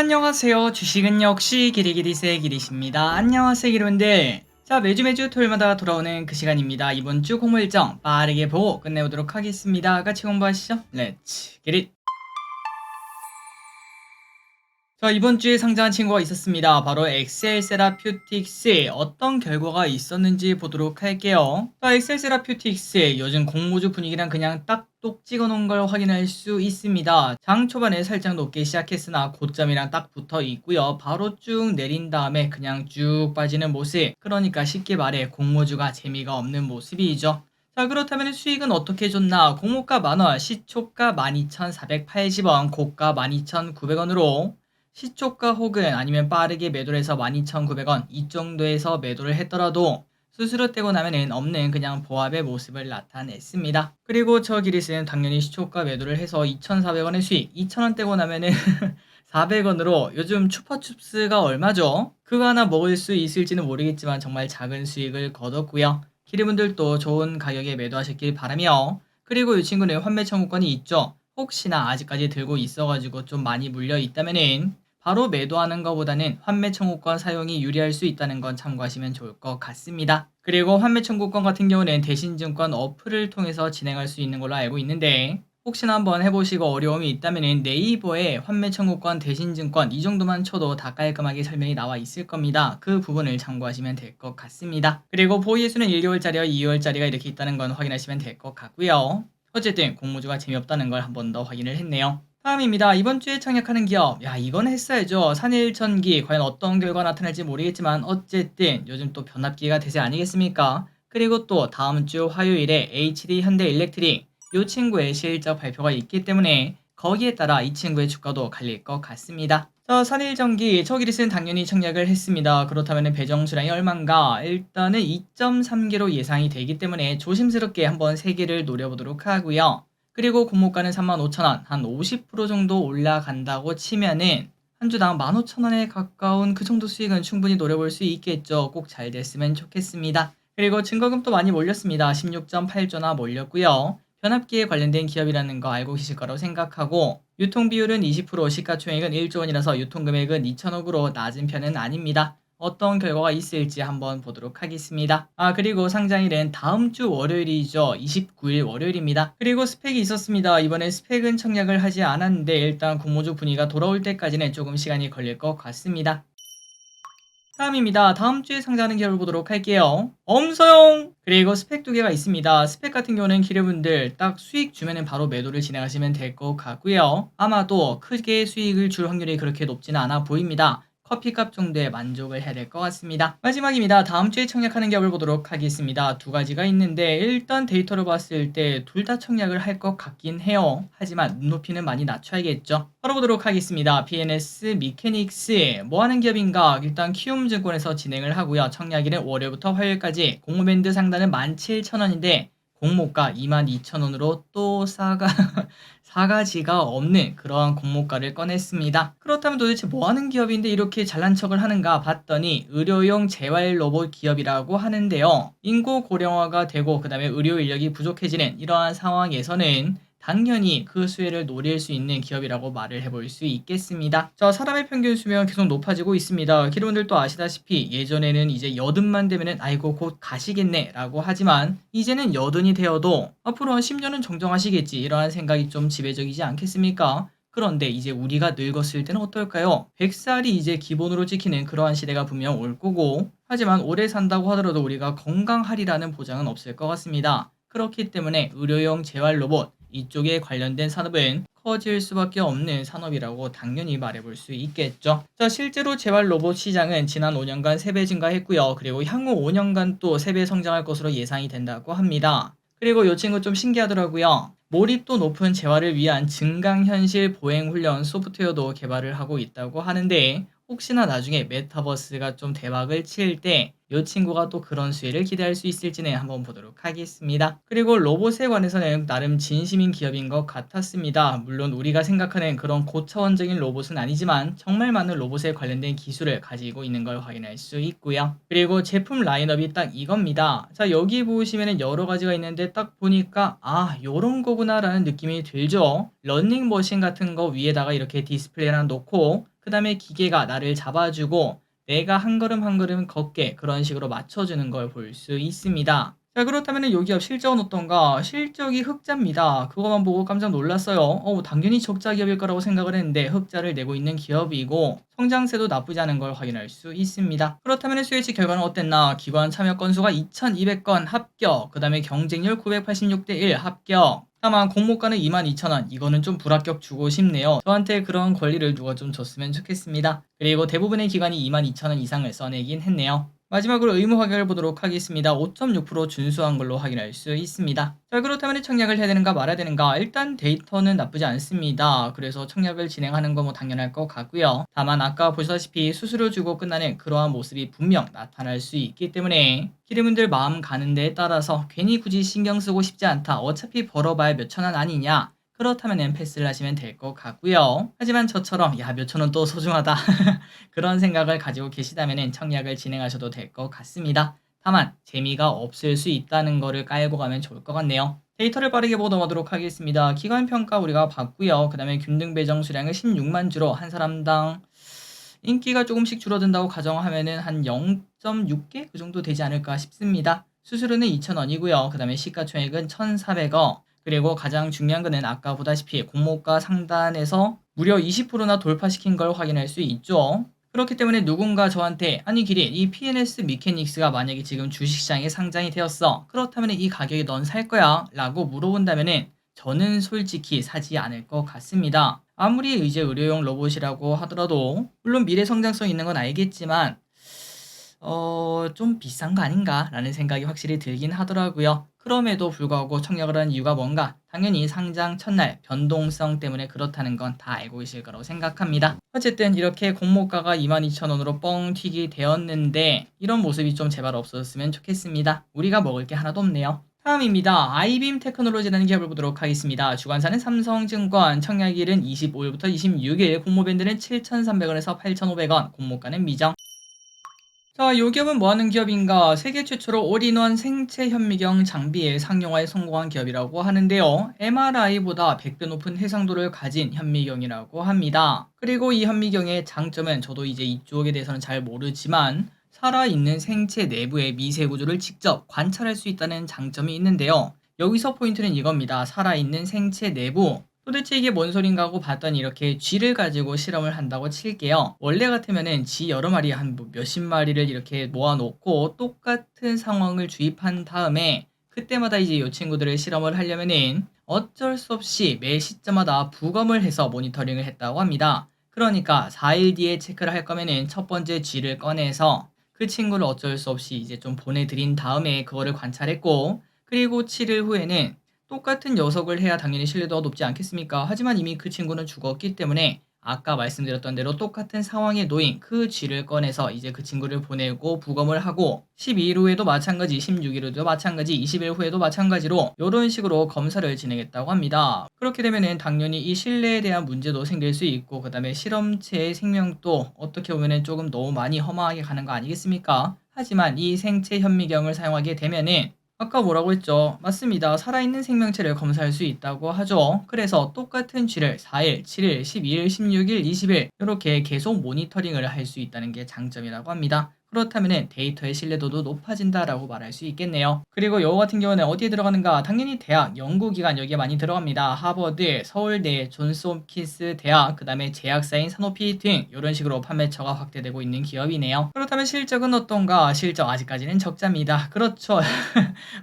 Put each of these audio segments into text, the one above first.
안녕하세요. 주식은 역시 기리기리세 기리십니다. 안녕하세요, 여러분들. 자, 매주 토요일마다 돌아오는 그 시간입니다. 이번 주 공모 일정 빠르게 보고 끝내보도록 하겠습니다. 같이 공부하시죠. 렛츠 기릿. 자, 이번 주에 상장한 친구가 있었습니다. 바로 엑셀 세라퓨틱스. 어떤 결과가 있었는지 보도록 할게요. 자, 엑셀 세라퓨틱스 요즘 공모주 분위기랑 그냥 딱 똑 찍어 놓은 걸 확인할 수 있습니다. 장 초반에 살짝 높게 시작했으나 고점이랑 딱 붙어 있고요. 바로 쭉 내린 다음에 그냥 쭉 빠지는 모습. 그러니까 쉽게 말해 공모주가 재미가 없는 모습이죠. 자, 그렇다면 수익은 어떻게 줬나? 공모가 만원, 시초가 12,480원, 고가 12,900원으로 시초가 혹은 아니면 빠르게 매도를 해서 12,900원 이 정도에서 매도를 했더라도 수수료 떼고 나면은 없는 그냥 보합의 모습을 나타냈습니다. 그리고 저 기리스는 당연히 시초가 매도를 해서 2,400원의 수익, 2,000원 떼고 나면은 400원으로 요즘 추파춥스가 얼마죠? 그거 하나 먹을 수 있을지는 모르겠지만 정말 작은 수익을 거뒀고요. 기리분들도 좋은 가격에 매도하셨길 바라며, 그리고 이 친구는 환매 청구권이 있죠. 혹시나 아직까지 들고 있어가지고 좀 많이 물려 있다면은 바로 매도하는 것보다는 환매 청구권 사용이 유리할 수 있다는 건 참고하시면 좋을 것 같습니다. 그리고 환매 청구권 같은 경우는 대신증권 어플을 통해서 진행할 수 있는 걸로 알고 있는데, 혹시나 한번 해보시고 어려움이 있다면 네이버에 환매 청구권 대신증권 이 정도만 쳐도 다 깔끔하게 설명이 나와 있을 겁니다. 그 부분을 참고하시면 될 것 같습니다. 그리고 보유의 수는 1개월짜리와 2개월짜리가 이렇게 있다는 건 확인하시면 될 것 같고요. 어쨌든 공모주가 재미없다는 걸 한 번 더 확인을 했네요. 다음입니다. 이번 주에 청약하는 기업. 이건 했어야죠. 산일전기. 과연 어떤 결과 나타날지 모르겠지만 어쨌든 요즘 또 변압기가 대세 아니겠습니까? 그리고 또 다음 주 화요일에 HD 현대일렉트릭 이 친구의 실적 발표가 있기 때문에 거기에 따라 이 친구의 주가도 갈릴 것 같습니다. 자, 산일전기 저 기릿은 당연히 청약을 했습니다. 그렇다면 배정 수량이 얼만가? 일단은 2.3개로 예상이 되기 때문에 조심스럽게 한번 3개를 노려보도록 하고요. 그리고 공모가는 35,000원, 한 50% 정도 올라간다고 치면은 한 주당 15,000원에 가까운 그 정도 수익은 충분히 노려볼 수 있겠죠. 꼭 잘 됐으면 좋겠습니다. 그리고 증거금도 많이 몰렸습니다. 16.8조나 몰렸고요. 변압기에 관련된 기업이라는 거 알고 계실 거라고 생각하고, 유통비율은 20%, 시가총액은 1조 원이라서 유통금액은 2천억으로 낮은 편은 아닙니다. 어떤 결과가 있을지 한번 보도록 하겠습니다. 그리고 상장일은 다음 주 월요일이죠. 29일 월요일입니다. 그리고 스펙이 있었습니다. 이번에 스펙은 청약을 하지 않았는데 일단 공모주 분위기가 돌아올 때까지는 조금 시간이 걸릴 것 같습니다. 다음입니다. 다음 주에 상장하는 기업을 보도록 할게요. 엄서용! 그리고 스펙 2개가 있습니다. 스펙 같은 경우는 기업분들 딱 수익 주면은 바로 매도를 진행하시면 될 것 같고요. 아마도 크게 수익을 줄 확률이 그렇게 높지는 않아 보입니다. 커피값 정도에 만족을 해야 될 것 같습니다. 마지막입니다. 다음 주에 청약하는 기업을 보도록 하겠습니다. 2가지가 있는데 일단 데이터로 봤을 때 둘 다 청약을 할 것 같긴 해요. 하지만 눈높이는 많이 낮춰야겠죠. 바로 보도록 하겠습니다. BNS 미케닉스 뭐하는 기업인가? 일단 키움증권에서 진행을 하고요. 청약일은 월요일부터 화요일까지 공모밴드 상단은 17,000원인데 공모가 22,000원으로 또 사가지가 없는 그러한 공모가를 꺼냈습니다. 그렇다면 도대체 뭐하는 기업인데 이렇게 잘난 척을 하는가 봤더니 의료용 재활 로봇 기업이라고 하는데요. 인구 고령화가 되고 그 다음에 의료 인력이 부족해지는 이러한 상황에서는 당연히 그 수혜를 노릴 수 있는 기업이라고 말을 해볼 수 있겠습니다. 자, 사람의 평균 수명은 계속 높아지고 있습니다. 기론들도 아시다시피 예전에는 이제 80만 되면은 아이고 곧 가시겠네 라고 하지만 이제는 80이 되어도 앞으로 한 10년은 정정하시겠지 이러한 생각이 좀 지배적이지 않겠습니까? 그런데 이제 우리가 늙었을 때는 어떨까요? 100살이 이제 기본으로 지키는 그러한 시대가 분명 올 거고, 하지만 오래 산다고 하더라도 우리가 건강하리라는 보장은 없을 것 같습니다. 그렇기 때문에 의료용 재활 로봇 이쪽에 관련된 산업은 커질 수밖에 없는 산업이라고 당연히 말해볼 수 있겠죠. 자, 실제로 재활 로봇 시장은 지난 5년간 3배 증가했고요. 그리고 향후 5년간 또 3배 성장할 것으로 예상이 된다고 합니다. 그리고 이 친구 좀 신기하더라고요. 몰입도 높은 재활을 위한 증강현실 보행훈련 소프트웨어도 개발을 하고 있다고 하는데, 혹시나 나중에 메타버스가 좀 대박을 칠 때 이 친구가 또 그런 수혜를 기대할 수 있을지는 한번 보도록 하겠습니다. 그리고 로봇에 관해서는 나름 진심인 기업인 것 같았습니다. 물론 우리가 생각하는 그런 고차원적인 로봇은 아니지만 정말 많은 로봇에 관련된 기술을 가지고 있는 걸 확인할 수 있고요. 그리고 제품 라인업이 딱 이겁니다. 자, 여기 보시면 여러 가지가 있는데 딱 보니까 요런 거구나 라는 느낌이 들죠. 러닝머신 같은 거 위에다가 이렇게 디스플레이 하나 놓고 그 다음에 기계가 나를 잡아주고 내가 한 걸음 한 걸음 걷게 그런 식으로 맞춰주는 걸 볼 수 있습니다. 자, 그렇다면 요 기업 실적은 어떤가? 실적이 흑자입니다. 그거만 보고 깜짝 놀랐어요. 당연히 적자 기업일 거라고 생각을 했는데 흑자를 내고 있는 기업이고 성장세도 나쁘지 않은 걸 확인할 수 있습니다. 그렇다면 수혜치 결과는 어땠나? 기관 참여 건수가 2200건 합격, 그 다음에 경쟁률 986대 1 합격. 다만 공모가는 22,000원. 이거는 좀 불합격 주고 싶네요. 저한테 그런 권리를 누가 좀 줬으면 좋겠습니다. 그리고 대부분의 기관이 22,000원 이상을 써내긴 했네요. 마지막으로 의무 확인을 보도록 하겠습니다. 5.6% 준수한 걸로 확인할 수 있습니다. 자, 그렇다면 청약을 해야 되는가 말아야 되는가? 일단 데이터는 나쁘지 않습니다. 그래서 청약을 진행하는 거 뭐 당연할 것 같고요. 다만 아까 보시다시피 수수료 주고 끝나는 그러한 모습이 분명 나타날 수 있기 때문에 기대분들 마음 가는 데에 따라서 괜히 굳이 신경 쓰고 싶지 않다. 어차피 벌어봐야 몇천 원 아니냐? 그렇다면 패스를 하시면 될 것 같고요. 하지만 저처럼 야 몇천 원 또 소중하다 그런 생각을 가지고 계시다면 청약을 진행하셔도 될 것 같습니다. 다만 재미가 없을 수 있다는 거를 깔고 가면 좋을 것 같네요. 데이터를 빠르게 보고 넘어가도록 하겠습니다. 기관평가 우리가 봤고요. 그 다음에 균등 배정 수량을 16만 주로 한 사람당 인기가 조금씩 줄어든다고 가정하면은 한 0.6개 그 정도 되지 않을까 싶습니다. 수수료는 2,000원이고요. 그 다음에 시가총액은 1,400원. 그리고 가장 중요한 거는 아까 보다시피 공모가 상단에서 무려 20%나 돌파시킨 걸 확인할 수 있죠. 그렇기 때문에 누군가 저한테 아니 기린 이 PNS 미케닉스가 만약에 지금 주식시장에 상장이 되었어. 그렇다면 이 가격에 넌 살 거야? 라고 물어본다면은 저는 솔직히 사지 않을 것 같습니다. 아무리 이제 의료용 로봇이라고 하더라도 물론 미래 성장성 있는 건 알겠지만 좀 비싼 거 아닌가 라는 생각이 확실히 들긴 하더라고요. 그럼에도 불구하고 청약을 한 이유가 뭔가? 당연히 상장 첫날 변동성 때문에 그렇다는 건 다 알고 계실 거라고 생각합니다. 어쨌든 이렇게 공모가가 22,000원으로 뻥 튀기 되었는데 이런 모습이 좀 제발 없었으면 좋겠습니다. 우리가 먹을 게 하나도 없네요. 다음입니다. 아이빔 테크놀로지라는 기업을 보도록 하겠습니다. 주관사는 삼성증권, 청약일은 25일부터 26일, 공모밴드는 7,300원에서 8,500원, 공모가는 미정. 자, 이 기업은 뭐하는 기업인가? 세계 최초로 올인원 생체 현미경 장비의 상용화에 성공한 기업이라고 하는데요. MRI보다 100배 높은 해상도를 가진 현미경이라고 합니다. 그리고 이 현미경의 장점은 저도 이제 이쪽에 대해서는 잘 모르지만 살아있는 생체 내부의 미세 구조를 직접 관찰할 수 있다는 장점이 있는데요. 여기서 포인트는 이겁니다. 살아있는 생체 내부. 도대체 이게 뭔 소린가 하고 봤더니 이렇게 쥐를 가지고 실험을 한다고 칠게요. 원래 같으면은 쥐 여러 마리 한 몇십 마리를 이렇게 모아놓고 똑같은 상황을 주입한 다음에 그때마다 이제 이 친구들을 실험을 하려면은 어쩔 수 없이 매 시점마다 부검을 해서 모니터링을 했다고 합니다. 그러니까 4일 뒤에 체크를 할 거면은 첫 번째 쥐를 꺼내서 그 친구를 어쩔 수 없이 이제 좀 보내드린 다음에 그거를 관찰했고 그리고 7일 후에는 똑같은 녀석을 해야 당연히 신뢰도가 높지 않겠습니까? 하지만 이미 그 친구는 죽었기 때문에 아까 말씀드렸던 대로 똑같은 상황에 놓인 그 쥐를 꺼내서 이제 그 친구를 보내고 부검을 하고 12일 후에도 마찬가지, 16일 후에도 마찬가지, 20일 후에도 마찬가지로 이런 식으로 검사를 진행했다고 합니다. 그렇게 되면은 당연히 이 신뢰에 대한 문제도 생길 수 있고 그 다음에 실험체의 생명도 어떻게 보면은 조금 너무 많이 허망하게 가는 거 아니겠습니까? 하지만 이 생체 현미경을 사용하게 되면은 아까 뭐라고 했죠? 맞습니다. 살아있는 생명체를 검사할 수 있다고 하죠. 그래서 똑같은 쥐를 4일, 7일, 12일, 16일, 20일 이렇게 계속 모니터링을 할 수 있다는 게 장점이라고 합니다. 그렇다면 데이터의 신뢰도도 높아진다라고 말할 수 있겠네요. 그리고 이거 같은 경우는 어디에 들어가는가? 당연히 대학, 연구기관 여기에 많이 들어갑니다. 하버드, 서울대, 존스홉킨스 대학, 그 다음에 제약사인 산오피 등 이런 식으로 판매처가 확대되고 있는 기업이네요. 그렇다면 실적은 어떤가? 실적 아직까지는 적자입니다. 그렇죠.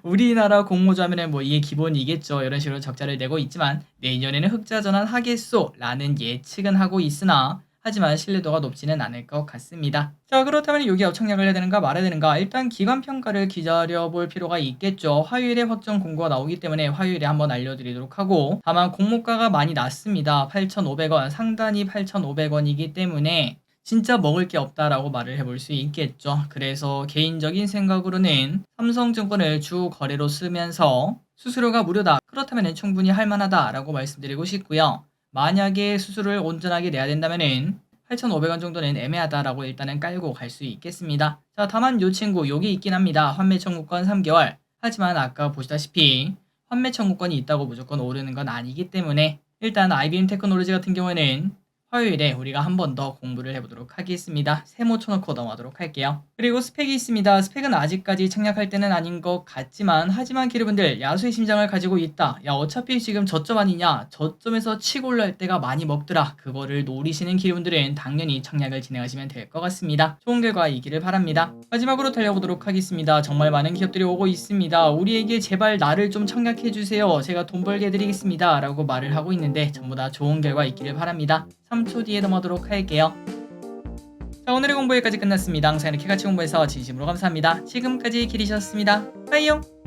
우리나라 공모주 하면은 뭐 이게 기본이겠죠. 이런 식으로 적자를 내고 있지만 내년에는 흑자 전환하겠소 라는 예측은 하고 있으나 하지만 신뢰도가 높지는 않을 것 같습니다. 자, 그렇다면 이 기업 청약을 해야 되는가 말아야 되는가? 일단 기관평가를 기다려볼 필요가 있겠죠. 화요일에 확정 공고가 나오기 때문에 화요일에 한번 알려드리도록 하고 다만 공모가가 많이 낮습니다. 8,500원, 상단이 8,500원이기 때문에 진짜 먹을 게 없다라고 말을 해볼 수 있겠죠. 그래서 개인적인 생각으로는 삼성증권을 주 거래로 쓰면서 수수료가 무료다. 그렇다면 충분히 할만하다라고 말씀드리고 싶고요. 만약에 수수료를 온전하게 내야 된다면은 8,500원 정도는 애매하다라고 일단은 깔고 갈 수 있겠습니다. 자, 다만 요 친구 여기 있긴 합니다. 환매 청구권 3개월. 하지만 아까 보시다시피 환매 청구권이 있다고 무조건 오르는 건 아니기 때문에 일단 IBM 테크놀로지 같은 경우에는 화요일에 우리가 한 번 더 공부를 해보도록 하겠습니다. 세모 쳐놓고 넘어가도록 할게요. 그리고 스펙이 있습니다. 스펙은 아직까지 착약할 때는 아닌 것 같지만 하지만 기르분들 야수의 심장을 가지고 있다. 야 어차피 지금 저점 아니냐. 저점에서 치고 올라올 때가 많이 먹더라. 그거를 노리시는 기르분들은 당연히 청약을 진행하시면 될 것 같습니다. 좋은 결과 있기를 바랍니다. 마지막으로 달려보도록 하겠습니다. 정말 많은 기업들이 오고 있습니다. 우리에게 제발 나를 좀 청약해주세요. 제가 돈 벌게 해드리겠습니다. 라고 말을 하고 있는데 전부 다 좋은 결과 있기를 바랍니다. 3초 뒤에 넘어가도록 할게요. 자, 오늘의 공부 여기까지 끝났습니다. 항상 이렇게 같이 공부해서 진심으로 감사합니다. 지금까지 길이셨습니다. 빠이용!